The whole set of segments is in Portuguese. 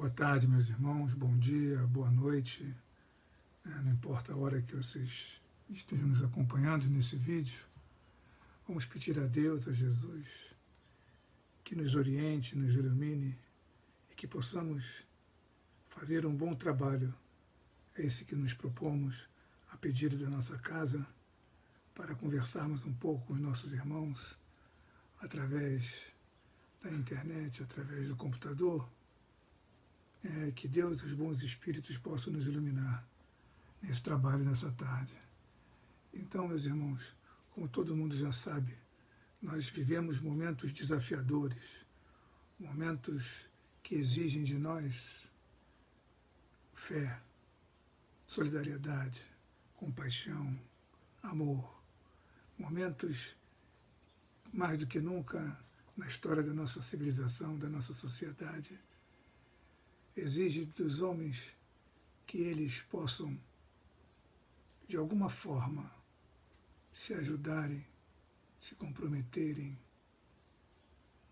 Boa tarde, meus irmãos, bom dia, boa noite, não importa a hora que vocês estejam nos acompanhando nesse vídeo, vamos pedir a Deus, a Jesus, que nos oriente, nos ilumine e que possamos fazer um bom trabalho, esse que nos propomos a pedido da nossa casa, para conversarmos um pouco com os nossos irmãos, através da internet, através do computador, que Deus e os bons espíritos possam nos iluminar nesse trabalho nessa tarde. Então, meus irmãos, como todo mundo já sabe, nós vivemos momentos desafiadores, momentos que exigem de nós fé, solidariedade, compaixão, amor. Momentos, mais do que nunca, na história da nossa civilização, da nossa sociedade, exige dos homens que eles possam, de alguma forma, se ajudarem, se comprometerem,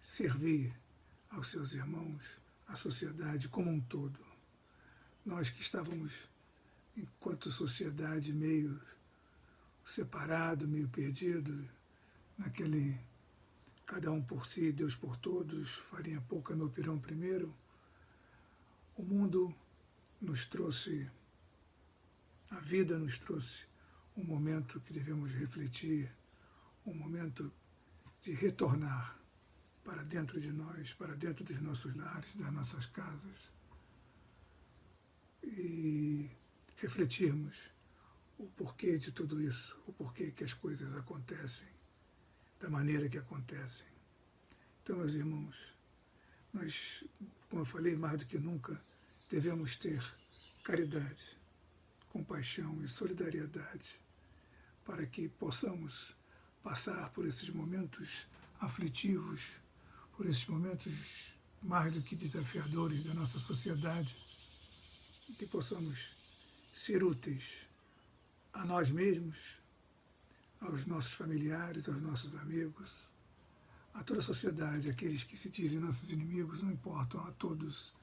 servir aos seus irmãos, à sociedade como um todo. Nós que estávamos, enquanto sociedade, meio separado, meio perdido, naquele cada um por si, Deus por todos, farinha pouca, meu pirão primeiro, o mundo nos trouxe, a vida nos trouxe um momento que devemos refletir, um momento de retornar para dentro de nós, para dentro dos nossos lares, das nossas casas, e refletirmos o porquê de tudo isso, o porquê que as coisas acontecem, da maneira que acontecem. Então, meus irmãos, nós, como eu falei, mais do que nunca, devemos ter caridade, compaixão e solidariedade para que possamos passar por esses momentos aflitivos, por esses momentos mais do que desafiadores da nossa sociedade, e que possamos ser úteis a nós mesmos, aos nossos familiares, aos nossos amigos, a toda a sociedade, aqueles que se dizem nossos inimigos, não importam, a todos,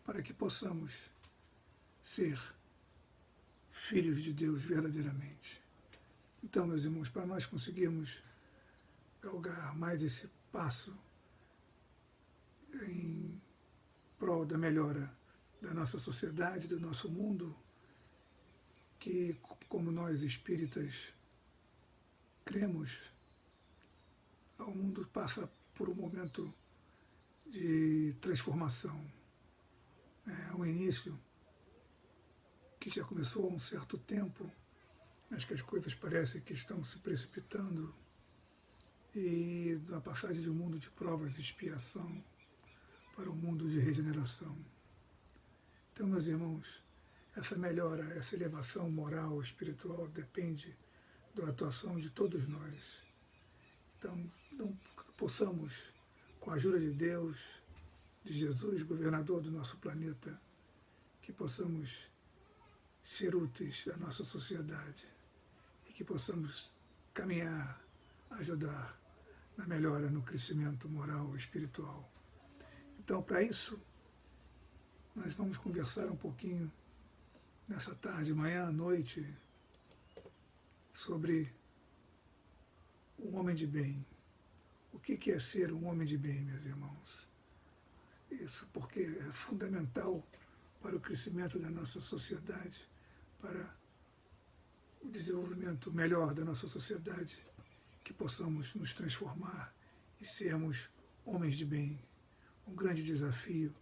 para que possamos ser filhos de Deus verdadeiramente. Então, meus irmãos, para nós conseguirmos galgar mais esse passo em prol da melhora da nossa sociedade, do nosso mundo, que, como nós espíritas cremos, o mundo passa por um momento de transformação. É um início que já começou há um certo tempo, mas que as coisas parecem que estão se precipitando, e da passagem de um mundo de provas e expiação para um mundo de regeneração. Então, meus irmãos, essa melhora, essa elevação moral, espiritual, depende da atuação de todos nós. Então, não possamos, com a ajuda de Deus, de Jesus, governador do nosso planeta, que possamos ser úteis à nossa sociedade e que possamos caminhar, ajudar na melhora, no crescimento moral e espiritual. Então, para isso, nós vamos conversar um pouquinho nessa tarde, manhã, à noite, sobre um homem de bem. O que é ser um homem de bem, meus irmãos? Isso porque é fundamental para o crescimento da nossa sociedade, para o desenvolvimento melhor da nossa sociedade, que possamos nos transformar e sermos homens de bem. Um grande desafio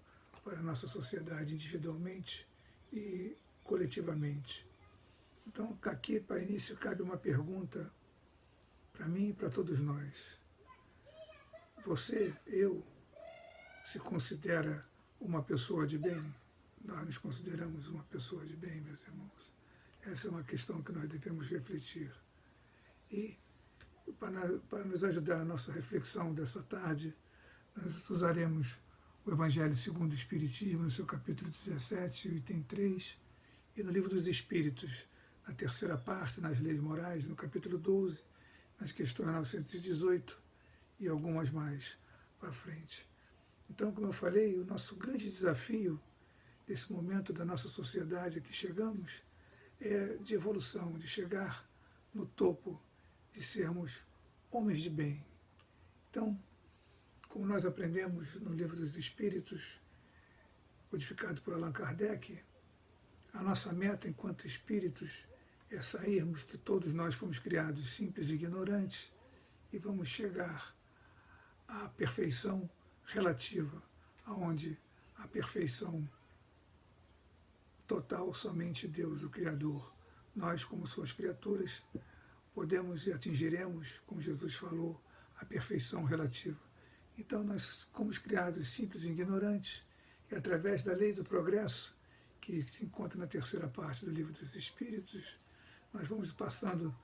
para a nossa sociedade, individualmente e coletivamente. Então, aqui, para início, cabe uma pergunta para mim e para todos nós. Você, eu, se considera uma pessoa de bem? Nós nos consideramos uma pessoa de bem, meus irmãos? Essa é uma questão que nós devemos refletir. E, para nos ajudar na nossa reflexão dessa tarde, nós usaremos o Evangelho segundo o Espiritismo, no seu capítulo 17, item 3, e no Livro dos Espíritos, na terceira parte, nas leis morais, no capítulo 12, nas questões 918 e algumas mais para frente. Então, como eu falei, o nosso grande desafio desse momento da nossa sociedade que chegamos é de evolução, de chegar no topo, de sermos homens de bem. Então, como nós aprendemos no Livro dos Espíritos, codificado por Allan Kardec, a nossa meta enquanto espíritos é sairmos que todos nós fomos criados simples e ignorantes e vamos chegar à perfeição relativa, aonde a perfeição total somente Deus, o Criador. Nós, como suas criaturas, podemos e atingiremos, como Jesus falou, a perfeição relativa. Então nós fomos criados simples e ignorantes e através da lei do progresso, que se encontra na terceira parte do Livro dos Espíritos, nós vamos passando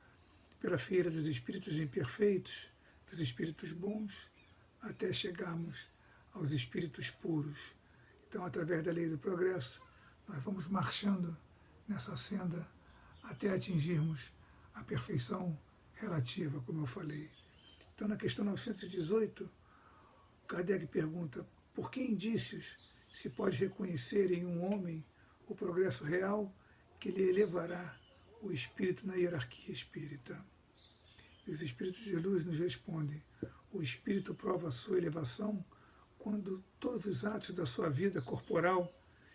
pela feira dos espíritos imperfeitos, dos espíritos bons, até chegarmos aos espíritos puros. Então, através da lei do progresso, nós vamos marchando nessa senda até atingirmos a perfeição relativa, como eu falei. Então, na questão 918, Kardec pergunta: por que indícios se pode reconhecer em um homem o progresso real que lhe elevará o espírito na hierarquia espírita? E os espíritos de luz nos respondem: o espírito prova a sua elevação quando todos os atos da sua vida corporal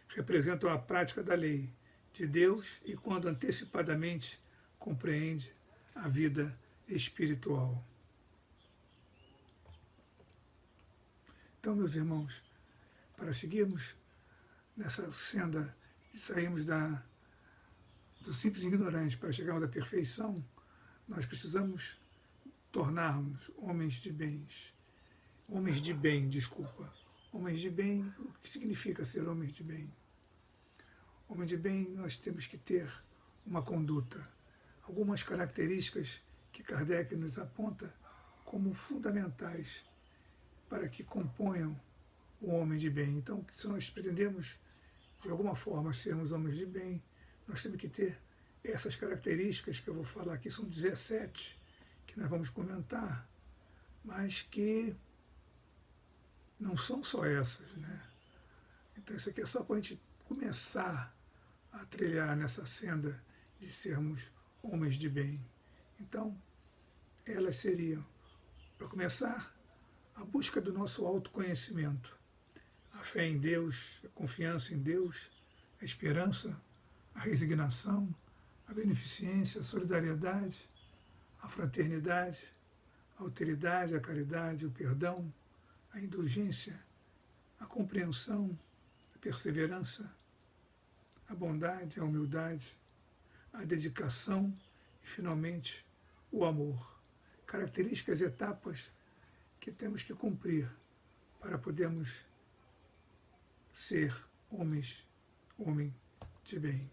representam a prática da lei de Deus e quando antecipadamente compreende a vida espiritual. Então, meus irmãos, para seguirmos nessa senda de sairmos do simples ignorante para chegarmos à perfeição, nós precisamos tornarmos homens de bem. Homens de bem. Homens de bem, o que significa ser homens de bem? Homem de bem, nós temos que ter uma conduta, algumas características que Kardec nos aponta como fundamentais para que componham o homem de bem. Então, se nós pretendemos, de alguma forma, sermos homens de bem, nós temos que ter essas características que eu vou falar aqui, são 17, que nós vamos comentar, mas que não são só essas, né? Então, isso aqui é só para a gente começar a trilhar nessa senda de sermos homens de bem. Então, elas seriam, para começar, a busca do nosso autoconhecimento, a fé em Deus, a confiança em Deus, a esperança, a resignação, a beneficência, a solidariedade, a fraternidade, a alteridade, a caridade, o perdão, a indulgência, a compreensão, a perseverança, a bondade, a humildade, a dedicação e, finalmente, o amor. Características, etapas que temos que cumprir para podermos ser homem de bem.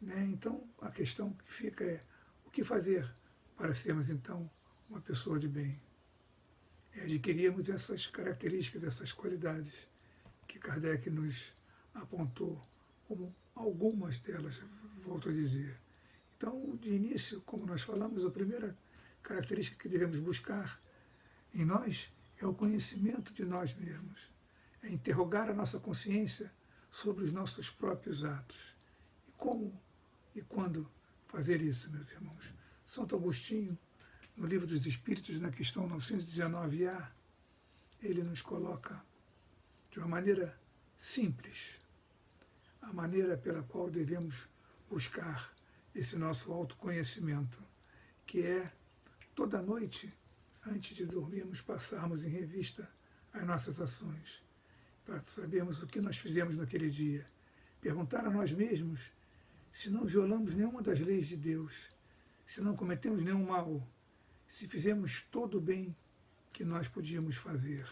Né? Então, a questão que fica é: o que fazer para sermos, então, uma pessoa de bem? É adquirirmos essas características, essas qualidades que Kardec nos apontou como algumas delas, volto a dizer. Então, de início, como nós falamos, a primeira característica que devemos buscar em nós é o conhecimento de nós mesmos, é interrogar a nossa consciência sobre os nossos próprios atos. E como e quando fazer isso, meus irmãos? Santo Agostinho, no Livro dos Espíritos, na questão 919A, ele nos coloca de uma maneira simples a maneira pela qual devemos buscar esse nosso autoconhecimento, que é toda noite, antes de dormirmos, passarmos em revista as nossas ações, para sabermos o que nós fizemos naquele dia. Perguntar a nós mesmos se não violamos nenhuma das leis de Deus, se não cometemos nenhum mal, se fizemos todo o bem que nós podíamos fazer,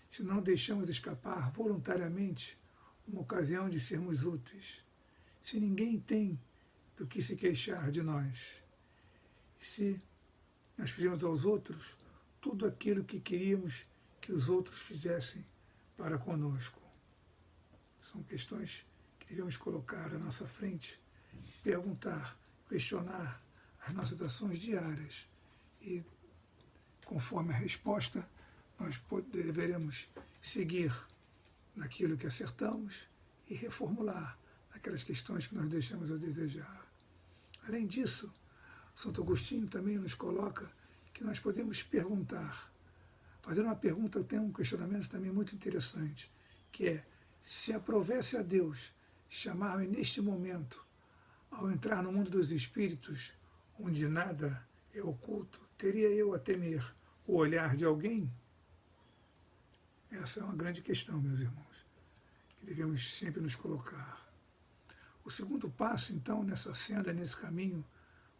se não deixamos escapar voluntariamente uma ocasião de sermos úteis, se ninguém tem do que se queixar de nós, se nós fizemos aos outros tudo aquilo que queríamos que os outros fizessem para conosco. São questões que devemos colocar à nossa frente, perguntar, questionar as nossas ações diárias e, conforme a resposta, nós deveremos seguir naquilo que acertamos e reformular aquelas questões que nós deixamos a desejar. Além disso, Santo Agostinho também nos coloca que nós podemos perguntar. Fazer uma pergunta tem um questionamento também muito interessante, que é: se aprovesse a Deus chamar-me neste momento, ao entrar no mundo dos espíritos, onde nada é oculto, teria eu a temer o olhar de alguém? Essa é uma grande questão, meus irmãos, que devemos sempre nos colocar. O segundo passo, então, nessa senda, nesse caminho,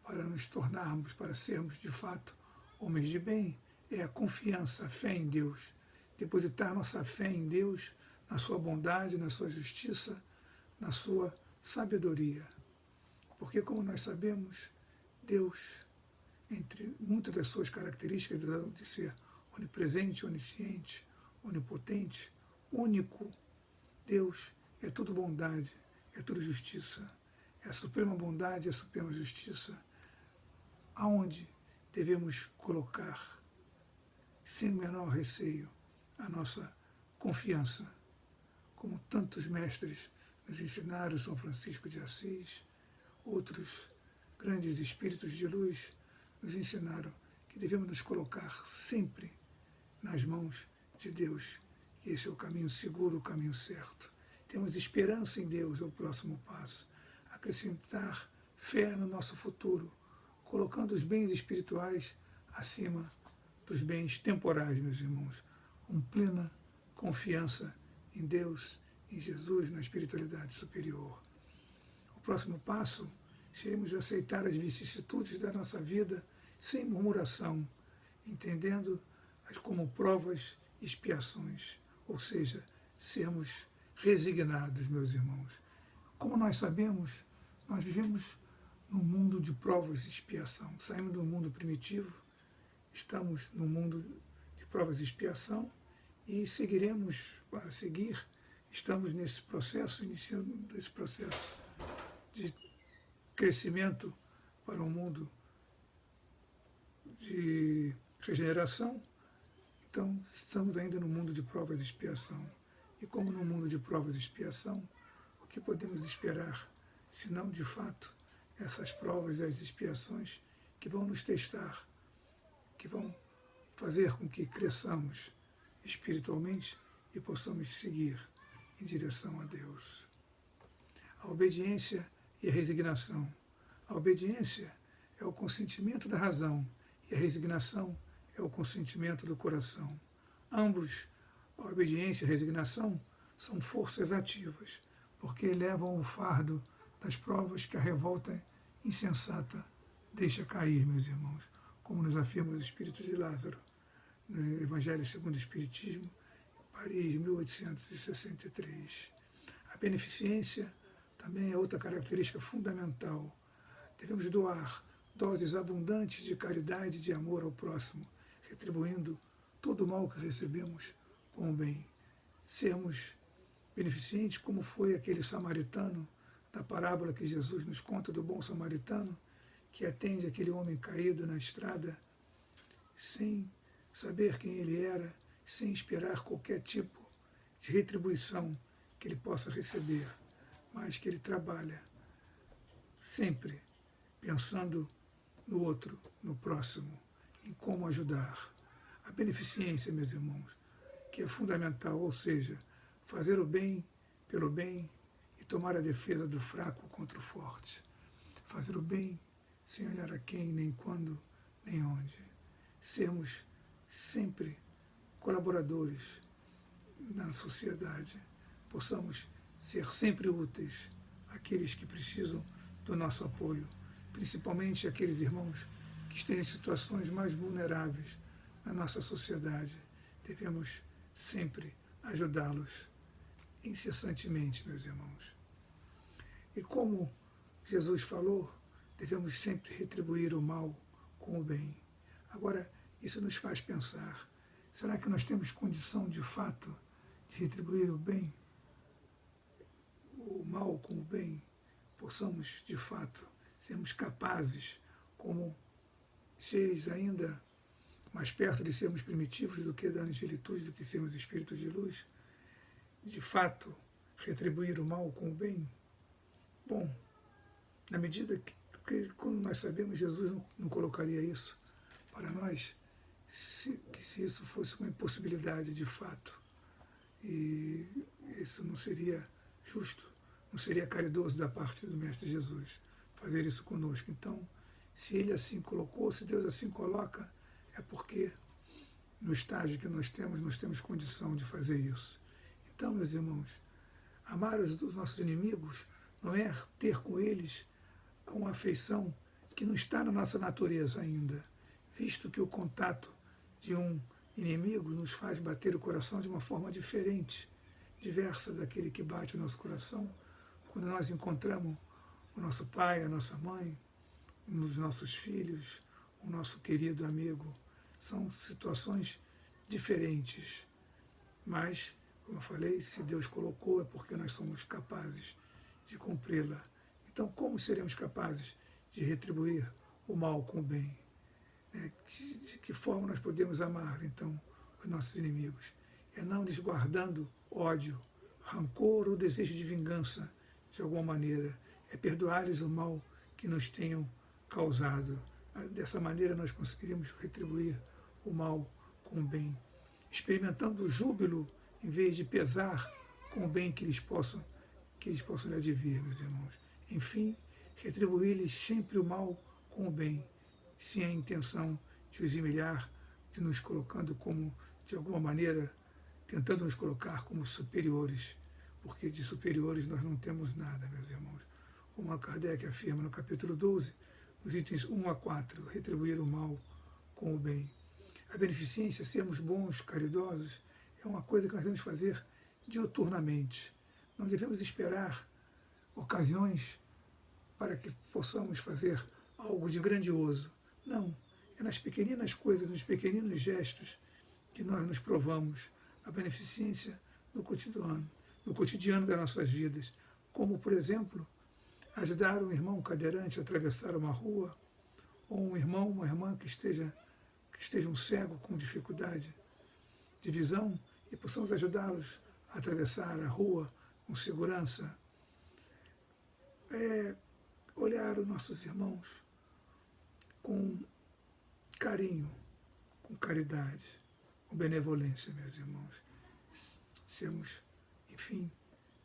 para nos tornarmos, para sermos de fato homens de bem, é a confiança, a fé em Deus. Depositar nossa fé em Deus, na sua bondade, na sua justiça, na sua sabedoria. Porque, como nós sabemos, Deus, entre muitas das suas características de ser onipresente, onisciente, onipotente, único, Deus é tudo bondade, é tudo justiça, é a suprema bondade, é a suprema justiça. Aonde devemos colocar, sem o menor receio, a nossa confiança, como tantos mestres nos ensinaram, São Francisco de Assis, outros grandes espíritos de luz nos ensinaram que devemos nos colocar sempre nas mãos de Deus. E esse é o caminho seguro, o caminho certo. Temos esperança em Deus, é o próximo passo. Acrescentar fé no nosso futuro, colocando os bens espirituais acima dos bens temporais, meus irmãos, com plena confiança em Deus, em Jesus, na espiritualidade superior. O próximo passo, seremos aceitar as vicissitudes da nossa vida sem murmuração, entendendo-as como provas e expiações, ou seja, sermos resignados, meus irmãos. Como nós sabemos, nós vivemos num mundo de provas e expiação. Saímos do mundo primitivo, estamos no mundo de provas e expiação e seguiremos a seguir. Estamos nesse processo, iniciando esse processo de crescimento para um mundo de regeneração. Então, estamos ainda no mundo de provas e expiação. E como no mundo de provas e expiação, o que podemos esperar, se não, de fato, essas provas e as expiações que vão nos testar, que vão fazer com que cresçamos espiritualmente e possamos seguir em direção a Deus. A obediência e a resignação. A obediência é o consentimento da razão e a resignação é o consentimento do coração. Ambos, a obediência e a resignação, são forças ativas, porque elevam o fardo das provas que a revolta insensata deixa cair, meus irmãos, como nos afirma o Espírito de Lázaro, no Evangelho segundo o Espiritismo, Paris, 1863. A beneficência também é outra característica fundamental. Devemos doar doses abundantes de caridade e de amor ao próximo, retribuindo todo o mal que recebemos com o bem. Sermos beneficentes, como foi aquele samaritano da parábola que Jesus nos conta do bom samaritano, que atende aquele homem caído na estrada, sem saber quem ele era, sem esperar qualquer tipo de retribuição que ele possa receber, mas que ele trabalha sempre pensando no outro, no próximo, em como ajudar. A beneficência, meus irmãos, que é fundamental, ou seja, fazer o bem pelo bem e tomar a defesa do fraco contra o forte. Fazer o bem sem olhar a quem, nem quando, nem onde. Sermos sempre colaboradores na sociedade. Possamos ser sempre úteis àqueles que precisam do nosso apoio, principalmente aqueles irmãos que estão em situações mais vulneráveis na nossa sociedade. Devemos sempre ajudá-los incessantemente, meus irmãos. E como Jesus falou, devemos sempre retribuir o mal com o bem. Agora, isso nos faz pensar, será que nós temos condição de fato de retribuir o bem, o mal com o bem? Possamos de fato sermos capazes, como seres ainda mais perto de sermos primitivos do que da angelitude, do que sermos espíritos de luz, de fato retribuir o mal com o bem? Bom, na medida que quando nós sabemos, Jesus não colocaria isso para nós, que se isso fosse uma impossibilidade de fato, e isso não seria justo, não seria caridoso da parte do Mestre Jesus fazer isso conosco. Então, se Ele assim colocou, se Deus assim coloca, é porque no estágio que nós temos condição de fazer isso. Então, meus irmãos, amar os nossos inimigos não é ter com eles uma afeição que não está na nossa natureza ainda, visto que o contato de um inimigo nos faz bater o coração de uma forma diferente, diversa daquele que bate o nosso coração quando nós encontramos o nosso pai, a nossa mãe, um dos nossos filhos, o nosso querido amigo. São situações diferentes, mas, como eu falei, se Deus colocou é porque nós somos capazes de cumpri-la. Então, como seremos capazes de retribuir o mal com o bem? De que forma nós podemos amar, então, os nossos inimigos? É não lhes guardando ódio, rancor ou desejo de vingança, de alguma maneira. É perdoar-lhes o mal que nos tenham causado. Dessa maneira nós conseguiríamos retribuir o mal com o bem, experimentando o júbilo em vez de pesar com o bem que eles possam lhe advir, meus irmãos. Enfim, retribuir-lhes sempre o mal com o bem, sem a intenção de os humilhar, de nos colocando como, de alguma maneira, tentando nos colocar como superiores, porque de superiores nós não temos nada, meus irmãos. Como Kardec afirma no capítulo 12, nos itens 1 a 4, retribuir o mal com o bem. A beneficência, sermos bons, caridosos, é uma coisa que nós devemos fazer diuturnamente. Não devemos esperar ocasiões para que possamos fazer algo de grandioso. Não, é nas pequeninas coisas, nos pequeninos gestos que nós nos provamos a beneficência no cotidiano das nossas vidas. Como, por exemplo, ajudar um irmão cadeirante a atravessar uma rua, ou um irmão, uma irmã que esteja um cego com dificuldade de visão e possamos ajudá-los a atravessar a rua com segurança. Olhar os nossos irmãos com carinho, com caridade, com benevolência, meus irmãos. Sermos, enfim,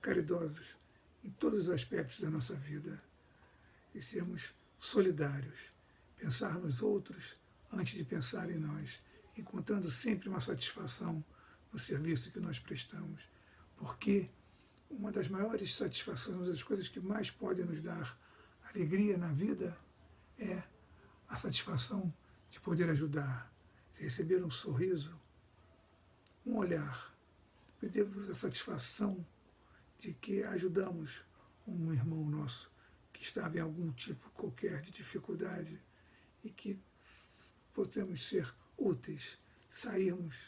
caridosos em todos os aspectos da nossa vida e sermos solidários, pensar nos outros antes de pensar em nós, encontrando sempre uma satisfação no serviço que nós prestamos, porque uma das maiores satisfações, uma das coisas que mais podem nos dar alegria na vida é a satisfação de poder ajudar, de receber um sorriso, um olhar, temos a satisfação de que ajudamos um irmão nosso que estava em algum tipo qualquer de dificuldade e que podemos ser úteis,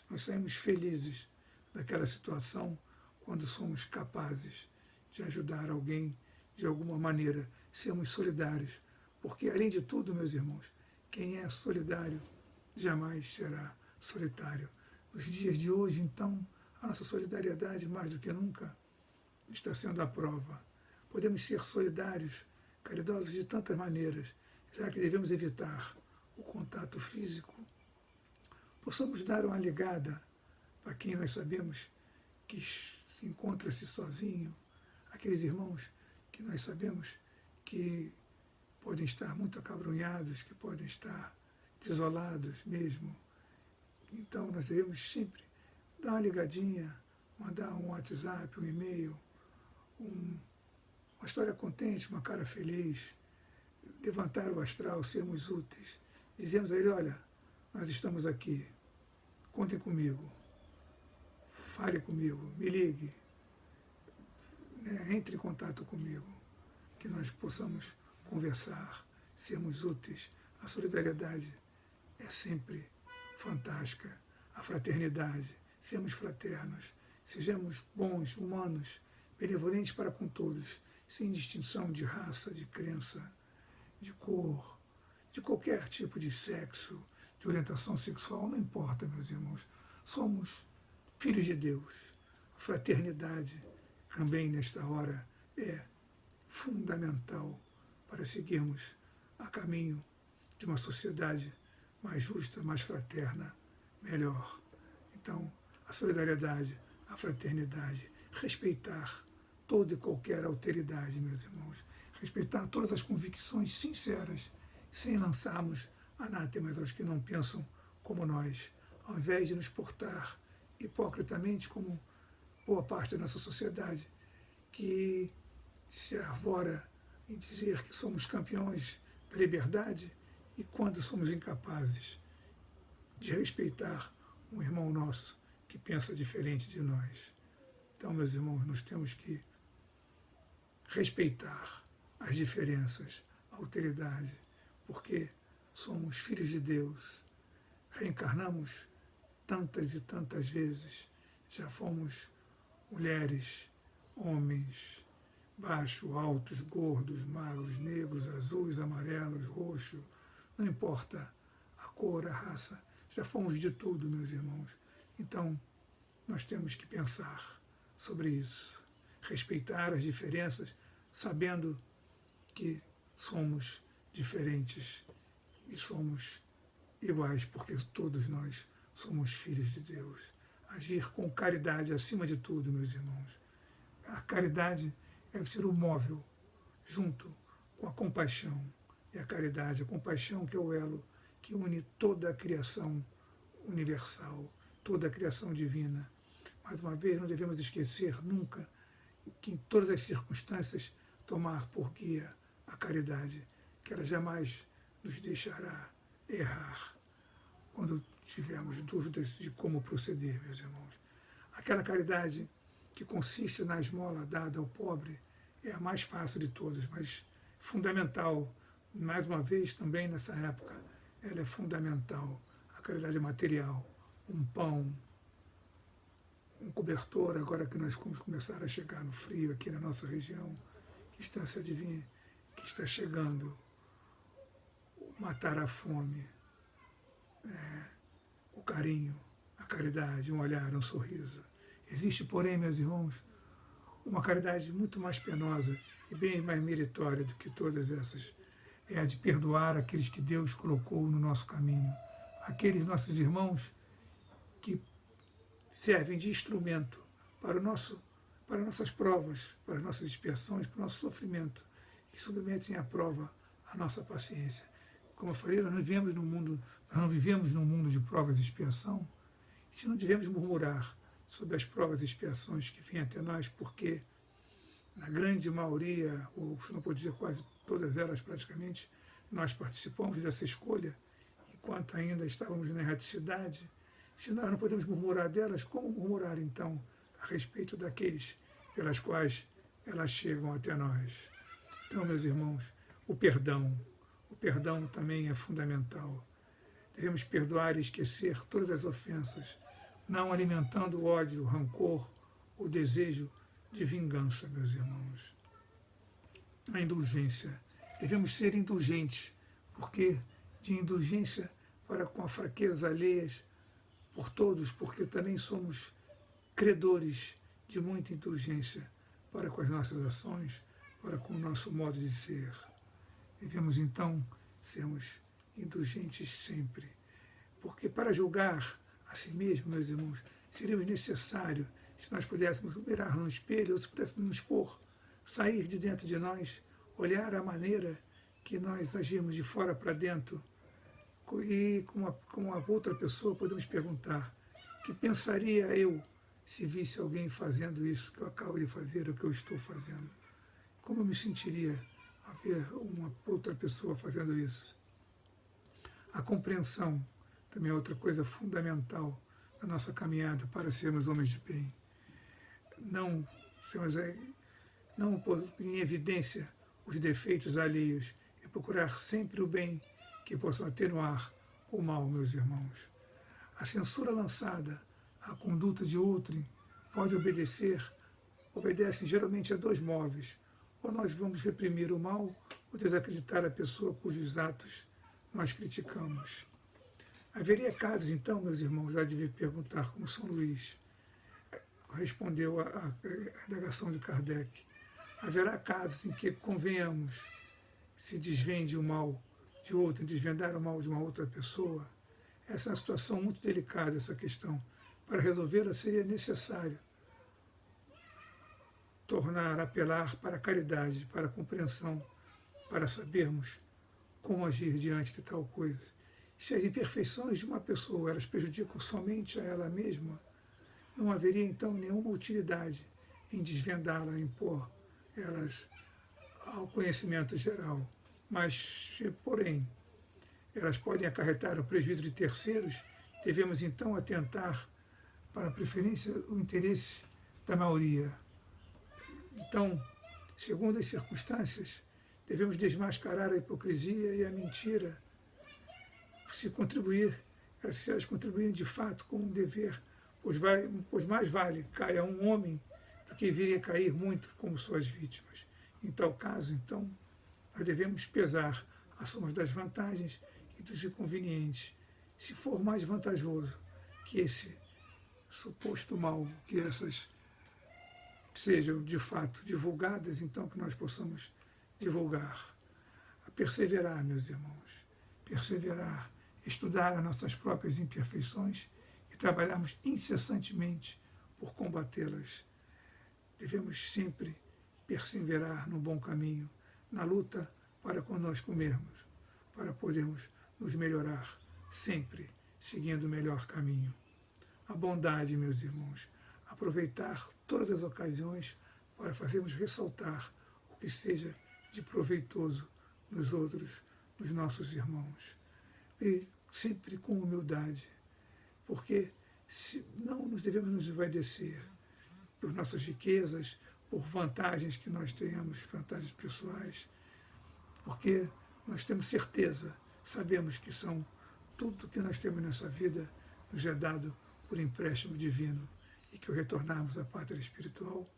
nós saímos felizes daquela situação quando somos capazes de ajudar alguém de alguma maneira, sermos solidários, porque além de tudo, meus irmãos, quem é solidário jamais será solitário. Nos dias de hoje, então, a nossa solidariedade, mais do que nunca, está sendo à prova. Podemos ser solidários, caridosos de tantas maneiras, já que devemos evitar o contato físico. Possamos dar uma ligada para quem nós sabemos que encontra-se sozinho, aqueles irmãos que nós sabemos que podem estar muito acabrunhados, que podem estar desolados mesmo. Então nós devemos sempre dar uma ligadinha, mandar um WhatsApp, um e-mail, uma história contente, uma cara feliz, levantar o astral, sermos úteis. Dizemos a ele, olha, nós estamos aqui, contem comigo, fale comigo, me ligue, entre em contato comigo, que nós possamos conversar, sermos úteis. A solidariedade é sempre fantástica, a fraternidade, sermos fraternos, sejamos bons, humanos, benevolentes para com todos, sem distinção de raça, de crença, de cor, de qualquer tipo de sexo, de orientação sexual, não importa, meus irmãos. Somos filhos de Deus. A fraternidade também nesta hora é fundamental para seguirmos a caminho de uma sociedade mais justa, mais fraterna, melhor. Então, a solidariedade, a fraternidade, respeitar toda e qualquer alteridade, meus irmãos, respeitar todas as convicções sinceras, sem lançarmos anátemas aos que não pensam como nós, ao invés de nos portar hipocritamente como boa parte da nossa sociedade, que se arvora em dizer que somos campeões da liberdade e quando somos incapazes de respeitar um irmão nosso que pensa diferente de nós. Então, meus irmãos, nós temos que respeitar as diferenças, a alteridade, porque somos filhos de Deus, reencarnamos tantas e tantas vezes, já fomos mulheres, homens, baixos, altos, gordos, magros, negros, azuis, amarelos, roxos, não importa a cor, a raça, já fomos de tudo, meus irmãos. Então, nós temos que pensar sobre isso, respeitar as diferenças, sabendo que somos diferentes e somos iguais, porque todos nós somos filhos de Deus. Agir com caridade acima de tudo, meus irmãos. A caridade deve ser o móvel, junto com a compaixão. E a caridade, a compaixão que é o elo que une toda a criação universal, toda a criação divina. Mais uma vez, não devemos esquecer nunca que em todas as circunstâncias tomar por guia a caridade, que ela jamais nos deixará errar quando tivermos dúvidas de como proceder, meus irmãos. Aquela caridade que consiste na esmola dada ao pobre é a mais fácil de todas, mas fundamental, mais uma vez também nessa época, ela é fundamental. A caridade material, um pão, um cobertor, agora que nós vamos começar a chegar no frio aqui na nossa região, que está se adivinha, que está chegando, matar a fome, o carinho, a caridade, um olhar, um sorriso. Existe, porém, meus irmãos, uma caridade muito mais penosa e bem mais meritória do que todas essas. É a de perdoar aqueles que Deus colocou no nosso caminho, aqueles nossos irmãos que servem de instrumento para nossas provas, para as nossas expiações, para o nosso sofrimento, que submetem à prova a nossa paciência. Como eu falei, nós não vivemos num mundo de provas e expiação, se não devemos murmurar sobre as provas e expiações que vêm até nós, porque na grande maioria, ou se não pode dizer quase todas elas praticamente, nós participamos dessa escolha, enquanto ainda estávamos na erraticidade. Se nós não podemos murmurar delas, como murmurar então a respeito daqueles pelas quais elas chegam até nós? Então, meus irmãos, o perdão também é fundamental. Devemos perdoar e esquecer todas as ofensas, não alimentando o ódio, o rancor, o desejo de vingança, meus irmãos. A indulgência. Devemos ser indulgentes, porque de indulgência para com a fraqueza alheias por todos, porque também somos credores de muita indulgência para com as nossas ações, para com o nosso modo de ser. Devemos, então, sermos indulgentes sempre, porque para julgar a si mesmo, meus irmãos, seria necessário, se nós pudéssemos mirar no espelho, ou se pudéssemos nos pôr, sair de dentro de nós, olhar a maneira que nós agimos de fora para dentro, e com a outra pessoa podemos perguntar: que pensaria eu se visse alguém fazendo isso que eu acabo de fazer, ou que eu estou fazendo? Como eu me sentiria a ver uma outra pessoa fazendo isso? A compreensão também é outra coisa fundamental na nossa caminhada para sermos homens de bem. Não pôr em evidência os defeitos alheios e procurar sempre o bem que possam atenuar o mal, meus irmãos. A censura lançada à conduta de outrem obedece geralmente a dois móveis: ou nós vamos reprimir o mal, ou desacreditar a pessoa cujos atos nós criticamos. Haveria casos, então, meus irmãos, já de vir perguntar, como São Luís, respondeu a indagação de Kardec. Haverá casos em que, convenhamos, se desvende o mal de outro, desvendar o mal de uma outra pessoa. Essa é uma situação muito delicada, essa questão. Para resolvê-la seria necessário apelar para a caridade, para a compreensão, para sabermos como agir diante de tal coisa. Se as imperfeições de uma pessoa elas prejudicam somente a ela mesma, não haveria então nenhuma utilidade em desvendá-la, impor elas ao conhecimento geral. Mas, porém, elas podem acarretar o prejuízo de terceiros, devemos então atentar para a preferência o interesse da maioria. Então, segundo as circunstâncias, devemos desmascarar a hipocrisia e a mentira, se elas contribuírem de fato com um dever, pois mais vale caia um homem do que virem a cair muitos como suas vítimas. Em tal caso, então, nós devemos pesar a soma das vantagens e dos inconvenientes. Se for mais vantajoso que esse suposto mal, que essas sejam de fato divulgadas, então que nós possamos divulgar. A perseverar, meus irmãos, perseverar, estudar as nossas próprias imperfeições e trabalharmos incessantemente por combatê-las. Devemos sempre perseverar no bom caminho, na luta para conosco mesmos, para podermos nos melhorar, sempre seguindo o melhor caminho. A bondade, meus irmãos, aproveitar todas as ocasiões para fazermos ressaltar o que seja de proveitoso nos outros, nos nossos irmãos. E sempre com humildade, porque não nos devemos nos envaidecer por nossas riquezas, por vantagens que nós tenhamos, vantagens pessoais, porque nós temos certeza, sabemos que tudo que nós temos nessa vida nos é dado por empréstimo divino e que ao retornarmos à pátria espiritual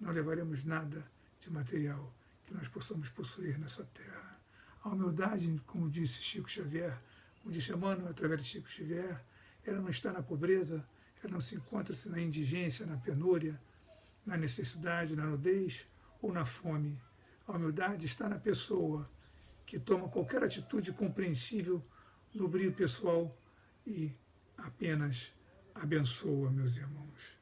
não levaremos nada de material que nós possamos possuir nessa terra. A humildade, como disse Chico Xavier, como disse Emmanuel através de Chico Xavier, ela não está na pobreza, ela não se encontra-se na indigência, na penúria, na necessidade, na nudez ou na fome. A humildade está na pessoa que toma qualquer atitude compreensível no brilho pessoal e apenas abençoa, meus irmãos.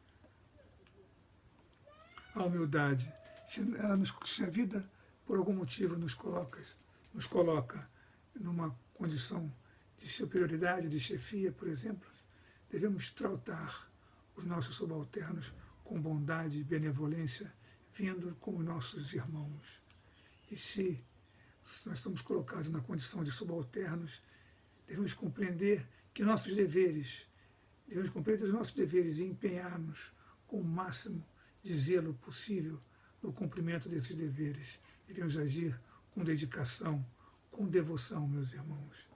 A humildade, se a vida por algum motivo nos coloca numa condição de superioridade, de chefia, por exemplo, devemos tratar os nossos subalternos com bondade e benevolência, vindo como nossos irmãos. E se nós estamos colocados na condição de subalternos, devemos compreender que devemos compreender os nossos deveres e empenhar-nos com o máximo de zelo possível no cumprimento desses deveres. Devemos agir com dedicação, com devoção, meus irmãos.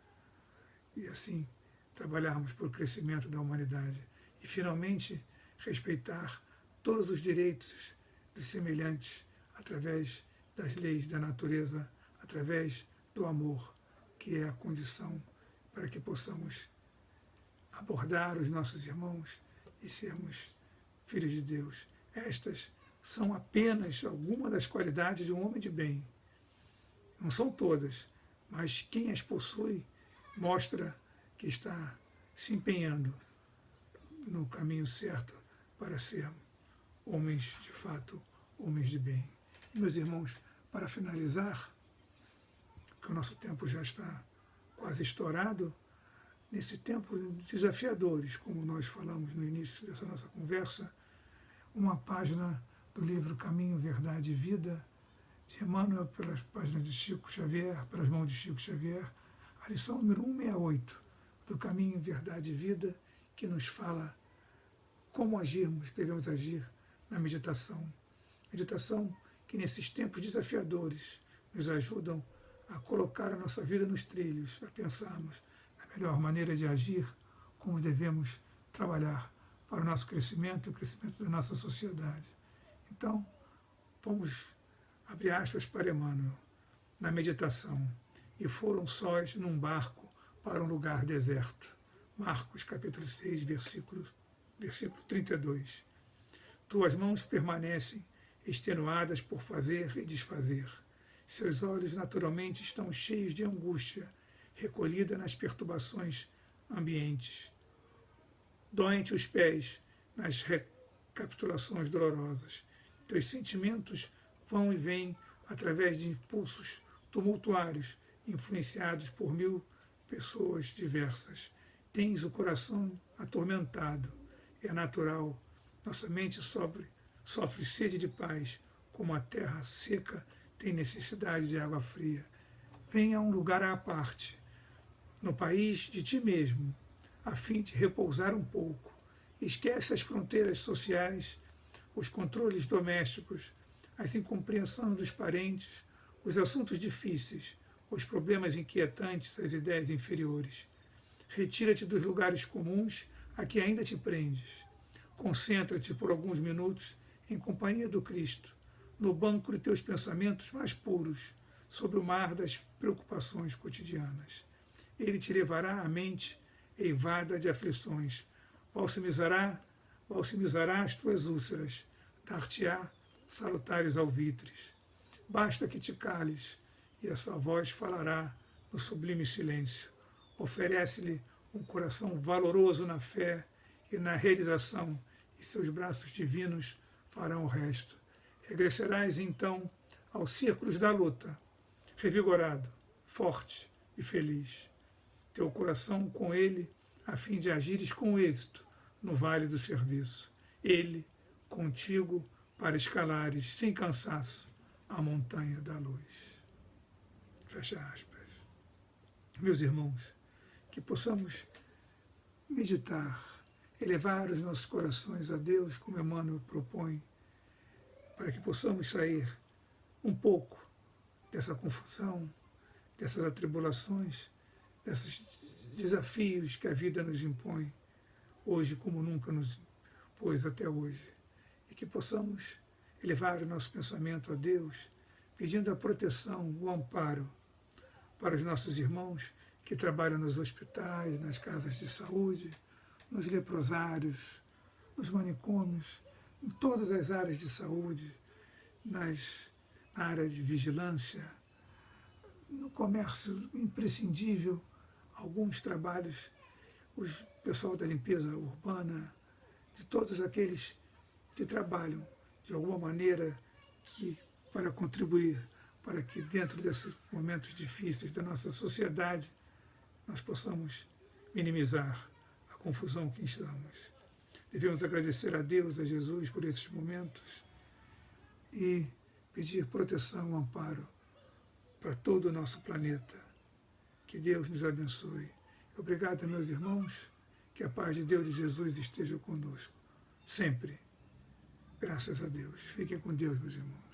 E assim trabalharmos pelo crescimento da humanidade. E, finalmente, respeitar todos os direitos dos semelhantes através das leis da natureza, através do amor, que é a condição para que possamos abordar os nossos irmãos e sermos filhos de Deus. Estas são apenas algumas das qualidades de um homem de bem. Não são todas, mas quem as possui mostra que está se empenhando no caminho certo para ser homens, de fato, homens de bem. E, meus irmãos, para finalizar, que o nosso tempo já está quase estourado, nesse tempo desafiadores, como nós falamos no início dessa nossa conversa, uma página do livro Caminho, Verdade e Vida, de Emmanuel, pelas páginas de Chico Xavier, pelas mãos de Chico Xavier, a lição número 168 do Caminho, Verdade e Vida, que nos fala como devemos agir na meditação. Meditação que nesses tempos desafiadores nos ajudam a colocar a nossa vida nos trilhos, a pensarmos na melhor maneira de agir, como devemos trabalhar para o nosso crescimento e o crescimento da nossa sociedade. Então, vamos abrir aspas para Emmanuel, na meditação, e foram sós num barco para um lugar deserto. Marcos, capítulo 6, versículo 32. Tuas mãos permanecem extenuadas por fazer e desfazer. Seus olhos naturalmente estão cheios de angústia, recolhida nas perturbações ambientes. Doem-te os pés nas recapitulações dolorosas. Teus sentimentos vão e vêm através de impulsos tumultuários, influenciados por 1000 pessoas diversas. Tens o coração atormentado. É natural. Nossa mente sofre sede de paz, como a terra seca tem necessidade de água fria. Venha a um lugar à parte, no país de ti mesmo, a fim de repousar um pouco. Esquece as fronteiras sociais, os controles domésticos, as incompreensões dos parentes, os assuntos difíceis, os problemas inquietantes, as ideias inferiores. Retira-te dos lugares comuns a que ainda te prendes. Concentra-te por alguns minutos em companhia do Cristo, no banco de teus pensamentos mais puros, sobre o mar das preocupações cotidianas. Ele te levará a mente eivada de aflições, balsamizará as tuas úlceras, dar-te-á salutares alvitres. Basta que te cales, e a sua voz falará no sublime silêncio. Oferece-lhe um coração valoroso na fé e na realização, e seus braços divinos farão o resto. Regressarás então aos círculos da luta, revigorado, forte e feliz. Teu coração com ele, a fim de agires com êxito no vale do serviço. Ele, contigo, para escalares sem cansaço a montanha da luz. Fecha aspas. Meus irmãos, que possamos meditar, elevar os nossos corações a Deus, como Emmanuel propõe, para que possamos sair um pouco dessa confusão, dessas atribulações, desses desafios que a vida nos impõe, hoje como nunca nos pôs até hoje, e que possamos elevar o nosso pensamento a Deus, pedindo a proteção, o amparo para os nossos irmãos que trabalham nos hospitais, nas casas de saúde, nos leprosários, nos manicômios, em todas as áreas de saúde, na área de vigilância, no comércio imprescindível, alguns trabalhos, o pessoal da limpeza urbana, de todos aqueles que trabalham de alguma maneira para contribuir para que dentro desses momentos difíceis da nossa sociedade nós possamos minimizar a confusão que estamos. Devemos agradecer a Deus, a Jesus por esses momentos e pedir proteção, amparo para todo o nosso planeta. Que Deus nos abençoe. Obrigado, meus irmãos. Que a paz de Deus e de Jesus esteja conosco. Sempre. Graças a Deus. Fiquem com Deus, meus irmãos.